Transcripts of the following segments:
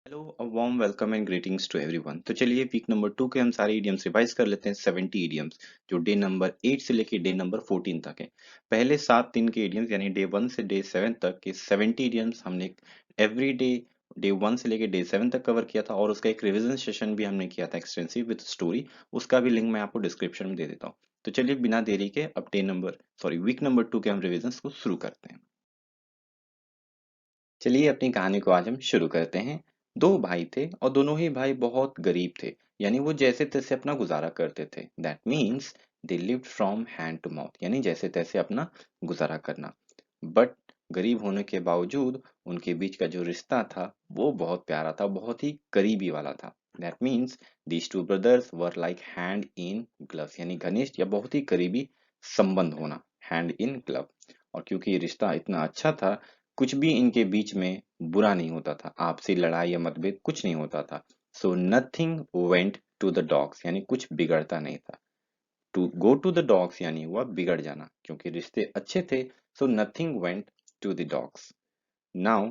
Hello a warm welcome and greetings to everyone. तो चलिए week number 2 के हम सारे इडियम्स रिवाइज कर लेते हैं। 70 इडियम्स जो डे नंबर 8 से लेके डे नंबर 14 तक है। पहले 7 दिन के इडियम्स यानी डे 1 से डे 7 तक के 70 इडियम्स हमने एवरी डे डे 1 से लेके डे 7 तक कवर किया था और उसका एक रिवीजन सेशन भी हमने किया था एक्सटेंसिव विद स्टोरी। उसका भी लिंक मैं आपको डिस्क्रिप्शन में दे देता हूँ। तो चलिए बिना देरी के अब वीक नंबर 2 के हम रिविजन को शुरू करते हैं। चलिए अपनी कहानी को आज हम शुरू करते हैं। दो भाई थे और दोनों ही भाई बहुत गरीब थे। यानी वो जैसे तैसे अपना गुजारा करते थे। That means they lived from hand to mouth, यानी जैसे तैसे अपना गुजारा करना। बट गरीब होने के बावजूद उनके बीच का जो रिश्ता था वो बहुत प्यारा था, बहुत ही करीबी वाला था। That means these two brothers were like hand in gloves, यानी घनिष्ठ या बहुत ही करीबी संबंध होना, हैंड इन ग्लव। और क्योंकि ये रिश्ता इतना अच्छा था, कुछ भी इनके बीच में बुरा नहीं होता था, आपसी लड़ाई या मतभेद कुछ नहीं होता था। So nothing went to the dogs, यानी कुछ बिगड़ता नहीं था। To go to the dogs यानी हुआ बिगड़ जाना, क्योंकि रिश्ते अच्छे थे। So nothing went to the dogs. Now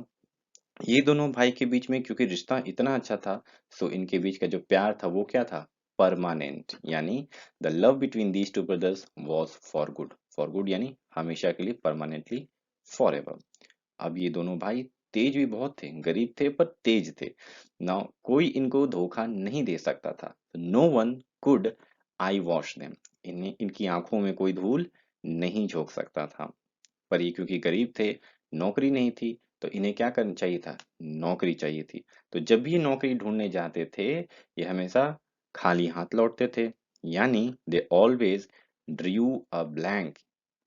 ये दोनों भाई के बीच में क्योंकि रिश्ता इतना अच्छा था, सो इनके बीच का जो प्यार था वो क्या था? परमानेंट, यानी the love between these two brothers was for good. For good यानी हमेशा के लिए, परमानेंटली, फॉर एवर। अब ये दोनों भाई तेज भी बहुत थे, गरीब थे पर तेज थे ना। कोई इनको धोखा नहीं दे सकता था। No one could eye wash them, इन्हें इनकी आंखों में कोई धूल नहीं झोंक सकता था। पर ये क्योंकि गरीब थे, नौकरी नहीं थी, तो इन्हें क्या करना चाहिए था? नौकरी चाहिए थी। तो जब भी ये नौकरी ढूंढने जाते थे, ये हमेशा खाली हाथ लौटते थे। यानी they always drew a blank.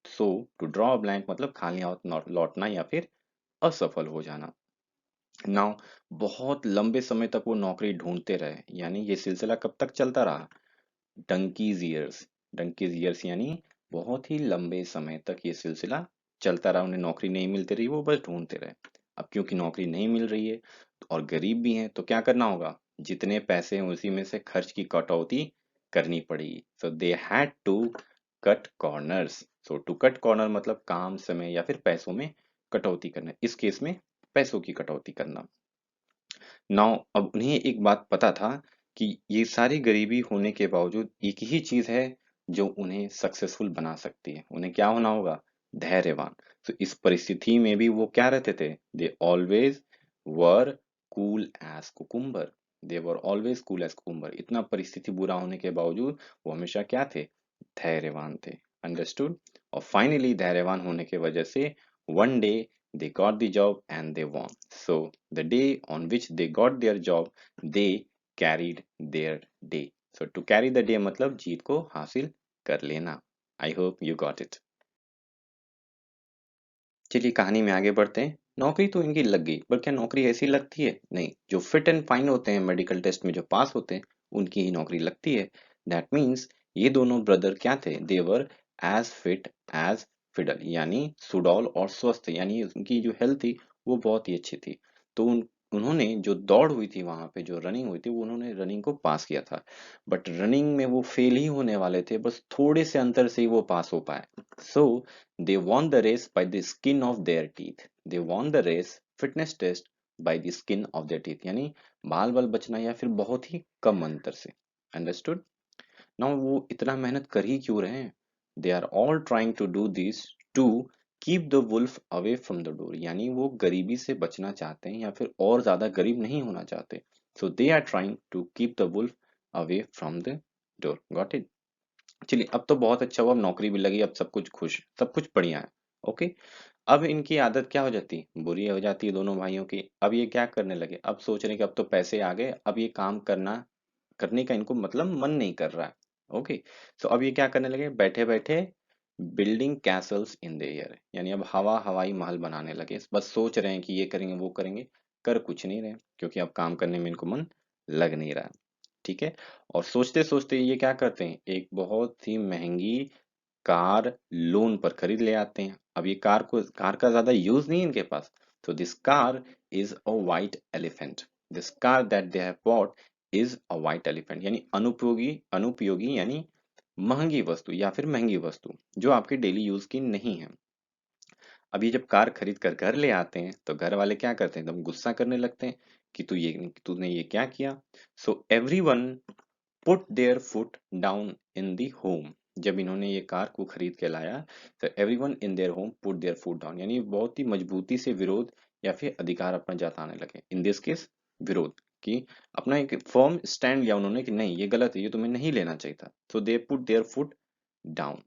So to draw a blank मतलब खाली हाथ लौटना या फिर असफल हो जाना। नाउ बहुत लंबे समय तक वो नौकरी ढूंढते रहे। यानी ये सिलसिला कब तक चलता रहा? Donkeys years. डंकीज ईयर्स यानी बहुत ही लंबे समय तक ये सिलसिला चलता रहा। उन्हें नौकरी नहीं मिलती रही, वो बस ढूंढते रहे। अब क्योंकि नौकरी नहीं मिल रही है और गरीब भी हैं, तो क्या करना होगा? जितने पैसे हैं उसी में से खर्च की कटौती करनी पड़ेगी। So they had to cut corners. So to cut corner मतलब काम, समय या फिर पैसों में कटौती करना। इस केस में पैसों की कटौती करना। नाउ अब उन्हें एक बात पता था कि ये सारी गरीबी होने के बावजूद एक ही चीज है जो उन्हें सक्सेसफुल बना सकती है। उन्हें क्या होना होगा? धैर्यवान। तो इस परिस्थिति में भी वो क्या रहते थे? They always were cool as cucumber. They were always cool as cucumber. इतना परिस्थिति बुरा होने के बावजूद वो हमेशा क्या थे? धैर्यवान थे। अंडरस्टूड। और फाइनली धैर्यवान होने की वजह से one day they got the job and they won. So the day on which they got their job, they carried their day. So to carry the day मतलब जीत को हासिल कर लेना। I hope you got it. चलिए कहानी में आगे बढ़ते हैं। नौकरी तो इनकी लग गई, पर क्या नौकरी ऐसी लगती है? नहीं। जो फिट एंड फाइन होते हैं, मेडिकल टेस्ट में जो पास होते हैं, उनकी ही नौकरी लगती है। दैट मीन्स ये दोनों ब्रदर क्या थे? देवर एज फिट एज फिडल, यानी सुडौल और स्वस्थ, यानी उनकी जो हेल्थ थी वो बहुत ही अच्छी थी। तो उन्होंने जो दौड़ हुई थी वहां पे, जो रनिंग हुई थी, वो उन्होंने रनिंग को पास किया था। बट रनिंग में वो फेल ही होने वाले थे, बस थोड़े से अंतर से ही वो पास हो पाए। सो they won the race by the skin of their teeth. They won the race fitness test by the skin of their teeth. यानी बाल बाल बचना या फिर बहुत ही कम अंतर से। अंडरस्टूड। नाउ वो इतना मेहनत कर ही क्यों रहे हैं? They are all trying to do this to keep the wolf away from the door. यानी वो गरीबी से बचना चाहते हैं या फिर और ज्यादा गरीब नहीं होना चाहते। So they are trying to keep the wolf away from the door. Got it. चलिए अब तो बहुत अच्छा हुआ, अब नौकरी भी लगी, अब सब कुछ खुश, सब कुछ बढ़िया है। ओके। अब इनकी आदत क्या हो जाती? बुरी हो जाती है दोनों भाइयों की। अब ये क्या करने लगे? अब सोच रहे हैं कि अब तो पैसे आ गए, अब ये काम करने का इनको मतलब मन नहीं कर रहा है। ओके। तो अब ये क्या करने लगे? बैठे बैठे building Castle's in the air, यानी अब हवाई महल बनाने लगे। बस सोच रहे हैं कि ये करेंगे वो करेंगे, कर कुछ नहीं रहे, क्योंकि अब काम करने में इनको मन लग नहीं रहा। ठीक है। और सोचते सोचते ये क्या करते हैं? एक बहुत ही महंगी कार लोन पर खरीद ले आते हैं। अब ये कार का ज्यादा यूज नहीं है इनके पास। तो this car is a white elephant. This car that they have bought is a white elephant, यानी अनुपयोगी, अनुपयोगी यानी महंगी वस्तु या फिर महंगी वस्तु जो आपके डेली यूज की नहीं है। अब ये जब कार खरीद कर घर ले आते हैं तो घर वाले क्या करते हैं, एकदम गुस्सा करने लगते हैं कि तूने ये क्या किया। So everyone put their foot down in the home. जब इन्होंने ये कार को खरीद के लाया तो everyone in their home put their foot down, यानी बहुत ही मजबूती से विरोध या फिर अधिकार अपना जताने लगे। इन दिस केस विरोध, कि अपना एक फर्म स्टैंड लिया उन्होंने कि नहीं ये गलत है, ये तुम्हें नहीं लेना चाहिए था। So they put their foot down.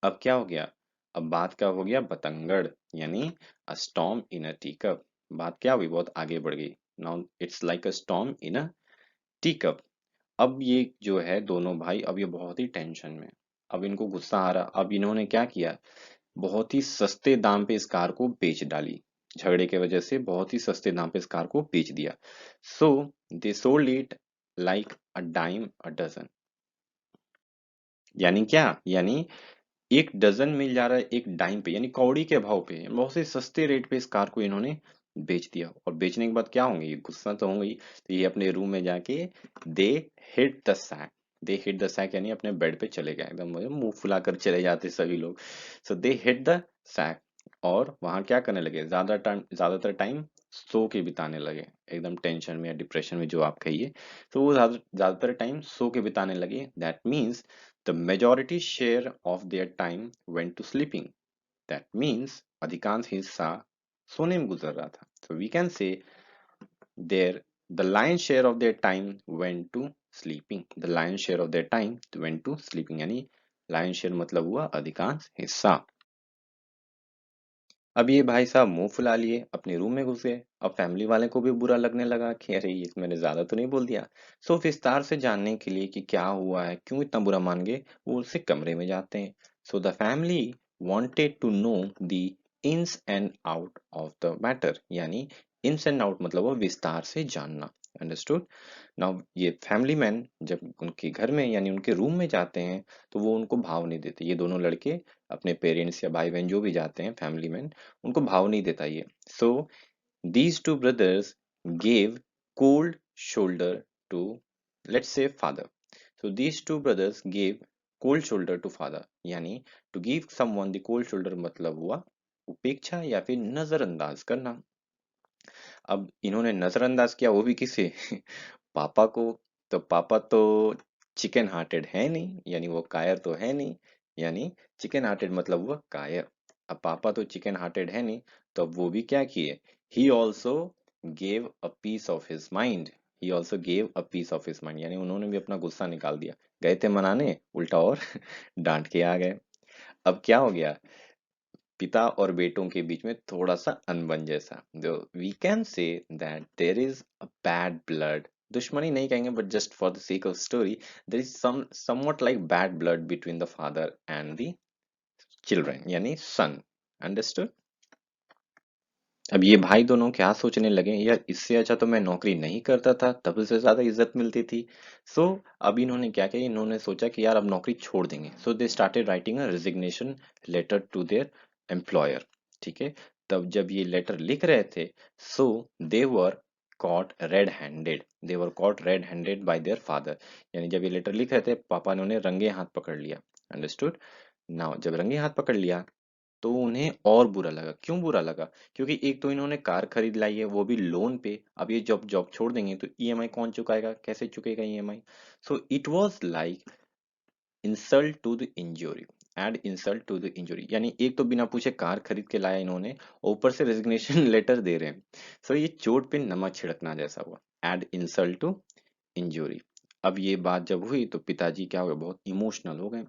अब क्या हो गया, अब बात क्या हो गया, बतंगड़, यानी अ स्टॉर्म इन अ टी कप। बात क्या हुई, बहुत आगे बढ़ गई। Now it's like a storm in a tea cup. अब ये जो है दोनों भाई, अब ये बहुत ही टेंशन में, अब इनको गुस्सा आ रहा। अब इन्होंने क्या किया, बहुत ही सस्ते दाम पे इस कार को बेच डाली। झगड़े की वजह से बहुत ही सस्ते दाम पे इस कार को बेच दिया। So they sold it like a dime a dozen. यानी क्या, यानी एक डजन मिल जा रहा है एक डाइम पे, यानी कौड़ी के भाव पे, बहुत से सस्ते रेट पे इस कार को इन्होंने बेच दिया। और बेचने के बाद क्या होंगे, ये गुस्सा तो होंगे ही। तो ये अपने रूम में जाके they hit the sack. They hit the sack यानी अपने बेड पे चले गए, एकदम मुंह फुलाकर चले जाते सभी लोग। सो दे हिट द सैक, और वहां क्या करने लगे, ज्यादातर टाइम सो के बिताने लगे, एकदम टेंशन में या डिप्रेशन में जो आप कहिए। तो वो ज्यादातर टाइम सो के बिताने लगे। That means the majority share of their time went to sleeping. That means अधिकांश हिस्सा सोने में गुजर रहा था। So we can say their the lion's share of their time went to sleeping. The lion's share of their time went to sleeping, यानी lion's share मतलब हुआ अधिकांश हिस्सा। अब ये भाई साहब मुंह फुला लिए अपने रूम में घुस गए। अब फैमिली वाले को भी बुरा लगने लगा कि अरे ये मैंने ज्यादा तो नहीं बोल दिया। सो विस्तार से जानने के लिए कि क्या हुआ है, क्यों इतना बुरा मान गए, वो उससे कमरे में जाते हैं। So the family wanted to know the ins and out of the matter, यानी इन्स एंड आउट मतलब वो विस्तार से जानना। अंडरस्टूड। नाउ ये फैमिली मैन जब उनके घर में यानी उनके रूम में जाते हैं तो वो उनको भाव नहीं देते। ये दोनों लड़के अपने पेरेंट्स या भाई बहन जो भी जाते हैं फैमिली मैन, उनको भाव नहीं देता ये। So these two brothers gave cold shoulder to, let's say father. So these two brothers gave cold shoulder to father, यानी to give someone the cold shoulder मतलब हुआ उपेक्षा या फिर नजरअंदाज करना। अब इन्होंने नजरअंदाज किया, वो भी किसे पापा को। तो पापा तो चिकन हार्टेड है नहीं, यानी वो कायर तो है नहीं, यानी चिकन हार्टेड मतलब वो कायर। अब पापा तो चिकन हार्टेड है नहीं, तो अब वो भी क्या किए, he also gave a piece of his mind. He also gave a piece of his mind, यानी उन्होंने भी अपना गुस्सा निकाल दिया। गए थे मनाने, उल्टा और डांट के आ गए। अब क्या हो गया, पिता और बेटों के बीच में थोड़ा सा अनबन जैसा, जो we can say that there is a bad blood. दुश्मनी नहीं कहेंगे, but just for the sake of story, there is something like bad blood between the father and the children, यानी सन। अंडरस्टूड। अब ये भाई दोनों क्या सोचने लगे, यार इससे अच्छा तो मैं नौकरी नहीं करता था, तब से ज्यादा इज्जत मिलती थी। सो अब इन्होंने क्या किया, इन्होंने सोचा कि यार अब नौकरी छोड़ देंगे। So they started writing a resignation letter to their employer. ठीक है। तब जब ये लेटर लिख रहे थे, so they were caught red handed. They were caught red handed by their father, यानी जब ये लेटर लिख रहे थे पापा ने उन्हें रंगे हाथ पकड़ लिया। अंडरस्टूड। नाउ जब रंगे हाथ पकड़ लिया तो उन्हें और बुरा लगा। क्यों बुरा लगा, क्योंकि एक तो इन्होंने कार खरीद लाई है वो भी लोन पे। अब ये जब जॉब छोड़ देंगे तो ईएमआई कौन चुकाएगा, कैसे चुकेगा EMI. So it was like insult to the injury. Add insult to the injury, यानी एक तो बिना पूछे कार खरीद के लाया इन्होंने, और ऊपर से रेजिग्नेशन लेटर दे रहे हैं। सो ये चोट पे नमक छिड़कना जैसा हुआ। Add insult to injury. अब ये बात जब हुई तो पिताजी क्या हो गए, बहुत इमोशनल हो गए।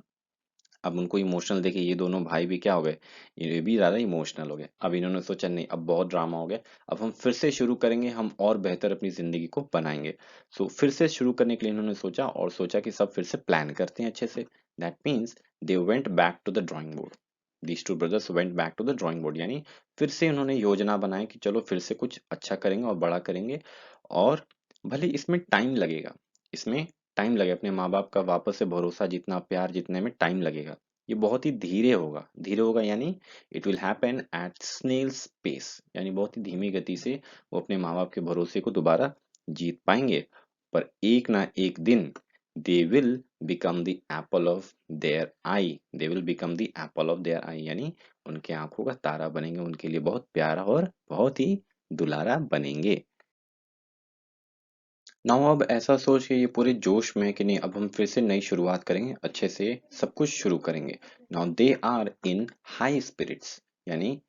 अब उनको इमोशनल देखे ये दोनों भाई भी क्या हो गए, ये भी ज्यादा इमोशनल हो गए। अब इन्होंने सोचा नहीं अब बहुत ड्रामा हो गया, अब हम फिर से शुरू करेंगे, हम और बेहतर अपनी जिंदगी को बनाएंगे। सो फिर से शुरू करने के लिए इन्होंने सोचा, और सोचा कि सब फिर से प्लान करते हैं अच्छे से। That means they went back to the drawing board. These two brothers went back to the drawing board, यानी फिर से उन्होंने योजना बनाई कि चलो फिर से कुछ अच्छा करेंगे और बड़ा करेंगे। और भले इसमें टाइम लगेगा, इसमें टाइम लगे, अपने माँ बाप का वापस से भरोसा जीतना, प्यार जीतने में टाइम लगेगा। ये बहुत ही धीरे होगा, धीरे होगा यानी it will happen at snail's pace, यानी बहुत ही धीमी गति से वो अपने माँ बाप के भरोसे को दोबारा जीत पाएंगे। पर एक ना एक दिन they will become the apple of their eye, they will become the apple of their eye, यानी उनके आंखों का तारा बनेंगे, उनके लिए बहुत प्यारा और बहुत ही दुलारा बनेंगे। नाउ अब ऐसा सोच के ये पूरे जोश में है कि नहीं, अब हम फिर से नई शुरुआत करेंगे, अच्छे से सब कुछ शुरू करेंगे। Now they are in high spirits, यानी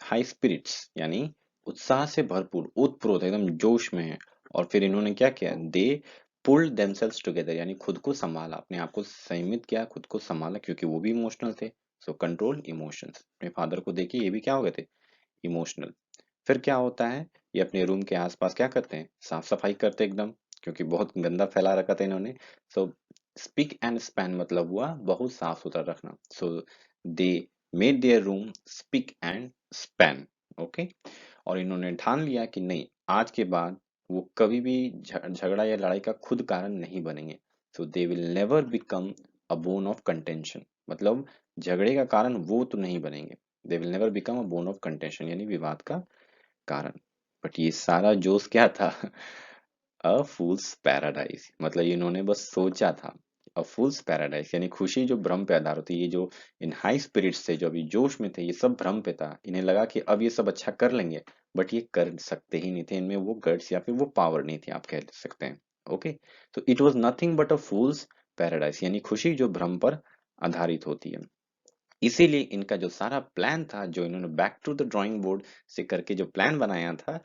हाई स्पिरिट्स यानी उत्साह से भरपूर, ओतप्रोत एकदम जोश में है। और फिर इन्होंने क्या किया, दे पुल्ड देमसेल्व्स टुगेदर, यानी खुद को संभाला, अपने आप को संयमित किया, खुद को संभाला, क्योंकि वो भी इमोशनल थे। सो कंट्रोल इमोशंस, अपने फादर को देखिए ये भी क्या हो गए थे, इमोशनल। फिर क्या होता है, ये अपने रूम के आसपास क्या करते हैं, साफ सफाई करते हैं एकदम, क्योंकि बहुत गंदा फैला रखा था इन्होंने। सो स्पिक एंड स्पैन मतलब हुआ बहुत साफ सुथरा रखना। So they made their room spick and span. Okay, और इन्होंने ठान लिया कि नहीं, आज के बाद वो कभी भी झगड़ा या लड़ाई का खुद कारण नहीं बनेंगे। So they will never become a bone of contention, मतलब झगड़े का कारण वो तो नहीं बनेंगे। They will never become a bone of contention यानी विवाद का कारण। बट ये सारा जोश क्या था, अ फूल्स पैराडाइज, मतलब इन्होंने बस सोचा था। अ फूल्स पैराडाइज यानी खुशी जो भ्रम पे आधार होती है, ये जो इन हाई स्पिरिट्स थे, जो अभी जोश में थे, ये सब भ्रम पे था। इन्हें लगा कि अब ये सब अच्छा कर लेंगे, बट ये कर सकते ही नहीं थे, इनमें वो गट्स या फिर वो पावर नहीं थी, आप कह सकते हैं। ओके, तो it was nothing but a fools paradise, यानी खुशी जो भ्रम पर आधारित होती है। इसीलिए इनका जो सारा प्लान था, जो इन्होंने back to the drawing board से करके जो प्लान बनाया था,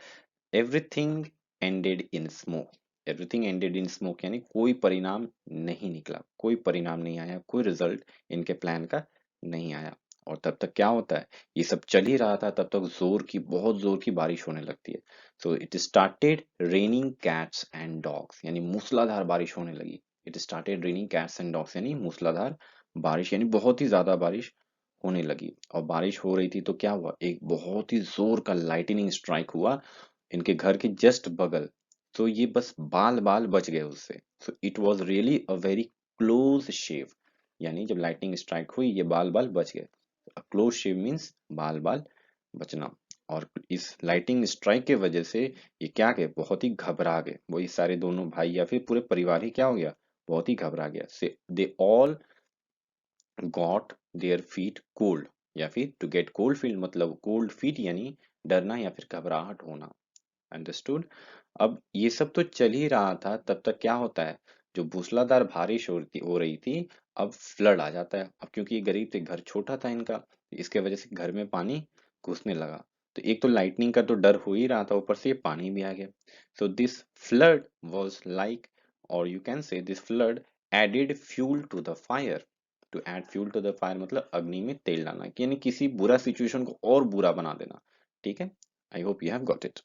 everything ended in smoke. Everything ended in smoke यानी कोई परिणाम नहीं निकला, कोई परिणाम नहीं आया, कोई रिजल्ट इनके प्लान का नहीं आया। और तब तक क्या होता है, ये सब चल ही रहा था, तब तक जोर की, बहुत जोर की बारिश होने लगती है। So it started raining cats and dogs, यानी मूसलाधार बारिश होने लगी। It started raining cats and dogs यानी मूसलाधार बारिश, यानी बहुत ही ज्यादा बारिश होने लगी। और बारिश हो रही थी तो क्या हुआ, एक बहुत ही जोर का लाइटनिंग स्ट्राइक हुआ इनके घर के जस्ट बगल। तो ये बस बाल बाल बच गए उससे। So it was really a very close shave, यानी जब लाइटनिंग स्ट्राइक हुई ये बाल बाल बच गए। क्लोज शेव मीन्स बाल बाल बचना। और इस लाइटिंग स्ट्राइक के वजह से ये क्या गए, बहुत ही घबरा गए, वही सारे दोनों भाई या फिर पूरे परिवार ही क्या हो गया, बहुत ही घबरा गया। से they all got their feet cold, या फिर टू गेट कोल्ड फीट मतलब कोल्ड फीट यानी डरना या फिर घबराहट होना। अंडरस्टूड। अब ये सब तो चल ही रहा था, तब तक क्या होता है, जो मूसलाधार बारिश हो रही थी, अब फ्लड आ जाता है। अब क्योंकि ये गरीब थे, घर छोटा था इनका, इसके वजह से घर में पानी घुसने लगा। तो एक तो लाइटनिंग का तो डर हो ही रहा था, ऊपर से ये पानी भी आ गया। So this flood was like, और you can say this flood added fuel to the fire. To add fuel to the fire मतलब अग्नि में तेल डालना, यानी किसी बुरा सिचुएशन को और बुरा बना देना। ठीक है, I hope you have got it.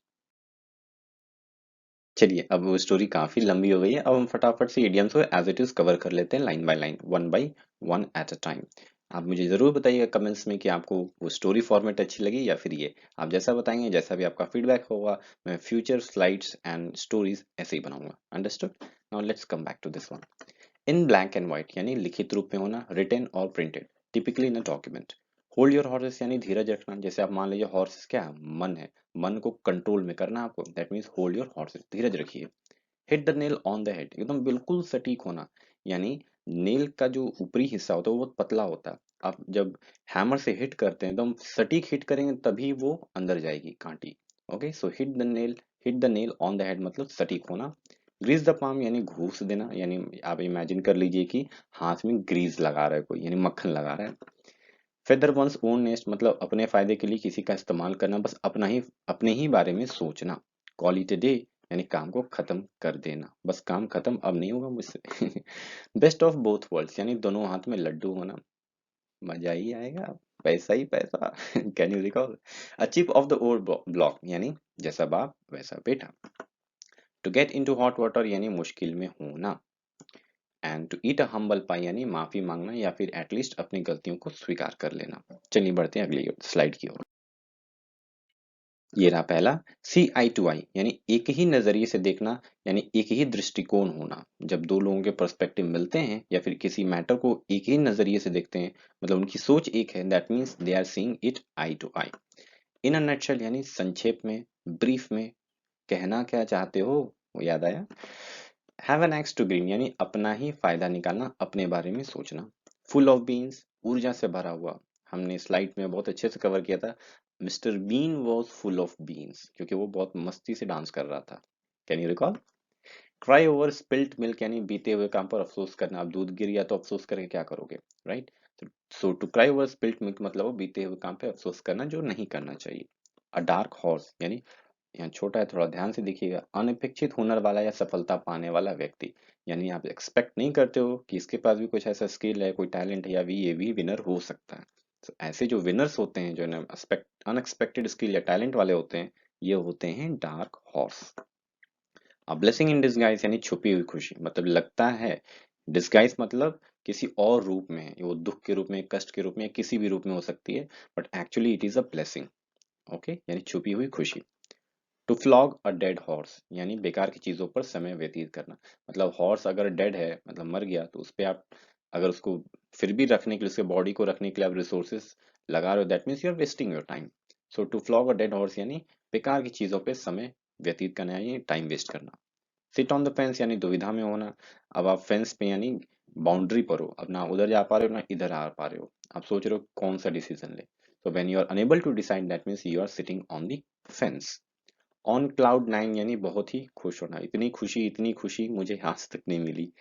चलिए, अब वो स्टोरी काफी लंबी हो गई है, अब हम फटाफट से इडियम्स को एज इट इज कवर कर लेते हैं, line by line, one by one at a time. आप मुझे जरूर बताइएगा कमेंट्स में कि आपको वो स्टोरी फॉर्मेट अच्छी लगी या फिर ये। आप जैसा बताएंगे, जैसा भी आपका फीडबैक होगा, मैं फ्यूचर स्लाइड्स एंड स्टोरीज ऐसे ही बनाऊंगा। Understood. Now let's come back to this one. In black and white यानी लिखित रूप में होना, रिटन और printed, typically in a document. Hold your horses यानी धीरज रखना, जैसे आप मान लीजिए हॉर्सेस क्या है, मन है, मन को कंट्रोल में करना आपको, that means hold your horses, धीरज रखिए। Hit the nail on the head, एकदम बिल्कुल सटीक होना, यानी नेल का जो ऊपरी हिस्सा होता है वो बहुत पतला होता है। आप जब हैमर से हिट करते हैं एकदम सटीक हिट करेंगे तभी वो अंदर जाएगी Kanti. Okay, so hit the nail on the head मतलब सटीक होना। ग्रीस द पाम यानी घूस देना, यानी आप इमेजिन कर लीजिए कि हाथ में ग्रीस लगा रहा है कोई, यानी मक्खन लगा रहा है। फेदर वंस ओन नेस्ट मतलब अपने फायदे के लिए किसी का इस्तेमाल करना, बस अपने ही बारे में सोचना। कॉल इट ए डे यानी काम को खत्म कर देना, बस काम खत्म अब नहीं होगा मुझसे। बेस्ट ऑफ बोथ वर्ल्ड्स यानी दोनों हाथ में लड्डू होना, मजा ही आएगा, पैसा ही पैसा। Can you recall. A chip off the old block यानी जैसा बाप वैसा बेटा। To get into hot water यानी मुश्किल में होना। And to eat a humble pie यानी माफी मांगना या फिर एटलीस्ट अपनी गलतियों को स्वीकार कर लेना। चलिए बढ़ते हैं अगली स्लाइड की ओर। ये रहा पहला, सी आई टू आई यानी एक ही नजरिए से देखना, यानी एक ही दृष्टिकोण होना। जब दो लोगों के पर्सपेक्टिव मिलते हैं या फिर किसी मैटर को एक ही नजरिए से देखते हैं, मतलब उनकी सोच एक है, that means they are seeing it eye to eye. In a nutshell यानी संक्षेप में, ब्रीफ में, कहना क्या चाहते हो, वो याद आया। Have an axe to grind यानी अपना ही फायदा निकालना, अपने बारे में सोचना। फुल ऑफ बीन्स, ऊर्जा से भरा हुआ। हमने स्लाइड में बहुत अच्छे से कवर किया था, Mr Bean was full of beans, क्योंकि वो बहुत मस्ती से डांस कर रहा था। Can you recall? Cry over spilt milk यानी बीते हुए काम पर अफसोस करना। अब दूध गिर गया तो अफसोस करके क्या करोगे, right? So to cry over spilt milk मतलब वो बीते हुए काम पे अफसोस करना जो नहीं करना चाहिए। अ डार्क हॉर्स यानी, यहाँ छोटा है थोड़ा ध्यान से देखिएगा, अनपेक्षित हुनर वाला या सफलता पाने वाला व्यक्ति। यानी आप एक्सपेक्ट नहीं करते हो कि इसके पास भी कुछ ऐसा स्किल है, कोई टैलेंट है, या भी ये भी विनर हो सकता है। तो ऐसे जो विनर्स होते हैं, जो अनएक्सपेक्टेड स्किल या टैलेंट वाले होते हैं, ये होते हैं डार्क हॉर्स। अब ब्लेसिंग इन डिस्गाइज यानी छुपी हुई खुशी, मतलब लगता है, डिस्गाइज मतलब किसी और रूप में है, वो दुख के रूप में, कष्ट के रूप में, किसी भी रूप में हो सकती है, but actually it is a blessing. Okay, यानी छुपी हुई खुशी। To flog a dead horse यानी बेकार की चीजों पर समय व्यतीत करना। मतलब हॉर्स अगर डेड है, मतलब मर गया, तो उस पे आप अगर उसको फिर भी रखने के लिए, उसके बॉडी को रखने के लिए आप रिसोर्सेस लगा रहे हो, that means you are wasting your time. So to flog a dead horse यानी बेकार की चीजों पे समय व्यतीत करना, यानी टाइम वेस्ट करना। सिट ऑन द फेंस यानी दुविधा में होना। अब आप फेंस पे यानी बाउंड्री पर हो, अब ना उधर जा पा रहे हो ना इधर आ पा रहे हो, आप सोच रहे हो कौन सा डिसीजन ले। So when you are unable to decide, that means you are sitting on the fence. On cloud nine यानी बहुत ही खुश होना, इतनी खुशी मुझे आज तक नहीं मिली।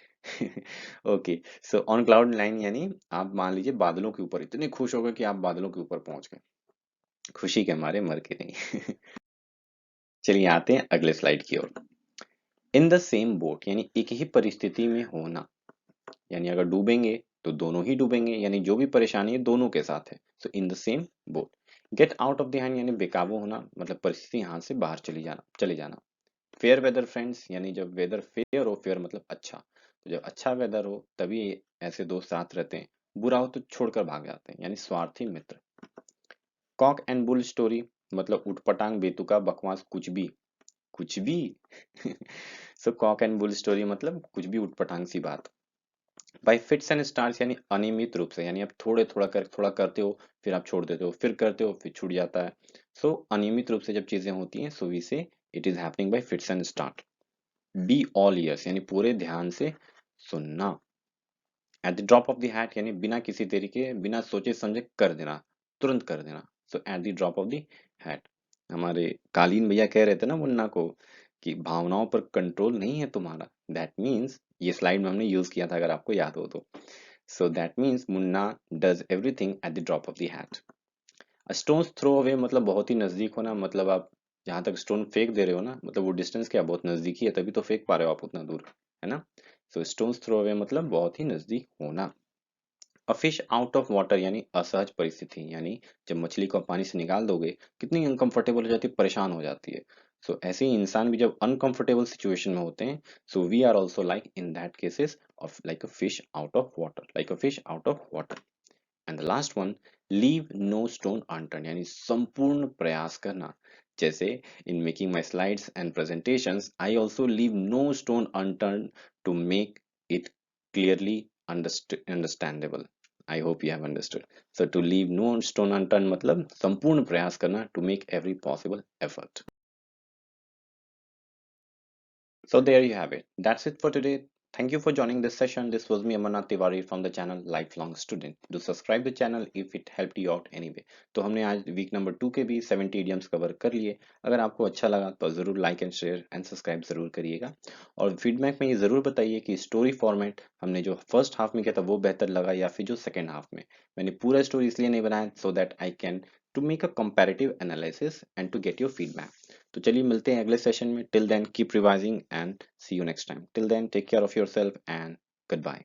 Okay, so on cloud nine यानी आप मान लीजिए बादलों के ऊपर इतने खुश हो गए कि आप बादलों के ऊपर पहुंच गए, खुशी के मारे मर के नहीं। चलिए आते हैं अगले स्लाइड की ओर। इन द सेम बोट यानी एक ही परिस्थिति में होना, यानी अगर डूबेंगे तो दोनों ही डूबेंगे, यानी जो भी परेशानी है दोनों के साथ है। So in the same boat. Get out of the hand यानी बेकाबू होना, मतलब परिस्थिति हाथ से बाहर चले जाना। फेयर वेदर फ्रेंड्स यानी जब वेदर फेयर हो, फेयर मतलब अच्छा, तो जब अच्छा वेदर हो तभी ऐसे दोस्त साथ रहते हैं, बुरा हो तो छोड़कर भाग जाते हैं, यानी स्वार्थी मित्र। कॉक एंड बुल स्टोरी मतलब उटपटांग बेतुका बकवास कुछ भी। सो कॉक एंड बुल स्टोरी मतलब कुछ भी उटपटांग सी बात। बाय फिट्स एंड स्टार्स यानी अनियमित रूप से, यानी आप थोड़ा करते हो, फिर आप छोड़ देते हो, फिर करते हो, फिर छूट जाता है। सो अनियमित रूप से जब चीजें होती हैं, सो वी से it is happening bye fits and start. Be all years यानी पूरे ध्यान से सुनना। Eight the drop of the hat यानी बिना किसी तरीके, बिना सोचे समझे कर देना, तुरंत कर देना। So at the drop of the hat. हमारे कालीन भैया कह रहे थे ना मुन्ना को कि भावनाओं पर कंट्रोल नहीं है तुम्हारा, दैट मीन्स ये स्लाइड में हमने यूज किया था अगर आपको याद हो तो। So that means Munna does everything at the drop of the hat. Stone's throw away मतलब बहुत ही नजदीक होना, मतलब आप जहां तक स्टोन फेंक दे रहे हो ना, मतलब वो डिस्टेंस क्या बहुत नजदीक ही है, तभी तो फेंक पा रहे हो आप उतना दूर, है ना? सो स्टोन्स थ्रो अवे मतलब बहुत ही नजदीक होना। अ फिश आउट ऑफ वाटर यानी असहज परिस्थिति, यानी जब मछली को आप पानी से निकाल दोगे कितनी अनकंफर्टेबल हो जाती है, परेशान हो जाती है। सो ऐसे ही इंसान भी जब अनकंफर्टेबल सिचुएशन में होते हैं, so we are also like in that cases of like a fish out of water, like a fish out of water. And the last one, leave no stone unturn यानी संपूर्ण प्रयास करना। जैसे in making my slides and presentations I also leave no stone unturn to make it clearly understandable. I hope you have understood. So to leave no stone unturned मतलब संपूर्ण प्रयास करना, to make every possible effort. So there you have it. That's it for today. Thank you for joining this session. This was me Amarnath Tiwari from the channel Lifelong Student. Do subscribe the channel if it helped you out anyway. तो हमने आज week number 2 के भी 70 idioms cover कर लिए। अगर आपको अच्छा लगा तो ज़रूर like and share and subscribe ज़रूर करिएगा, और फीडबैक में ये ज़रूर बताइए कि स्टोरी फॉर्मेट हमने जो फर्स्ट हाफ में किया था वो बेहतर लगा या फिर जो सेकेंड हाफ में। मैंने पूरा स्टोरी इसलिए नहीं बनाया so that I can to make a comparative analysis and to get your feedback. तो चलिए मिलते हैं अगले सेशन में। Till then keep revising and see you next time. Till then take care of yourself and good bye.